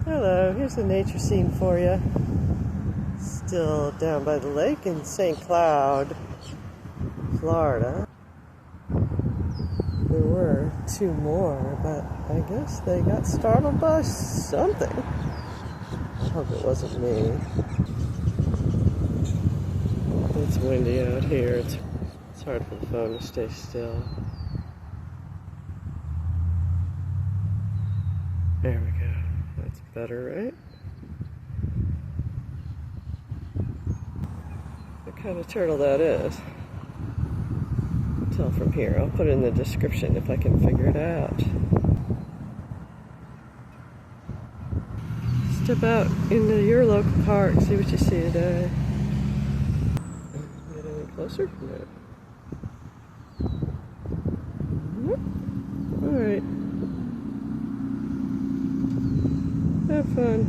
Hello, here's a nature scene for you. Still down by the lake in St. Cloud, Florida. There were two more, but I guess they got startled by something. I hope it wasn't me. It's windy out here. It's hard for the phone to stay still. There we go. That's better, right? What kind of turtle that is? Tell from here. I'll put it in the description if I can figure it out. Step out into your local park, see what you see today. Get any closer? No. Nope. Alright. Have fun.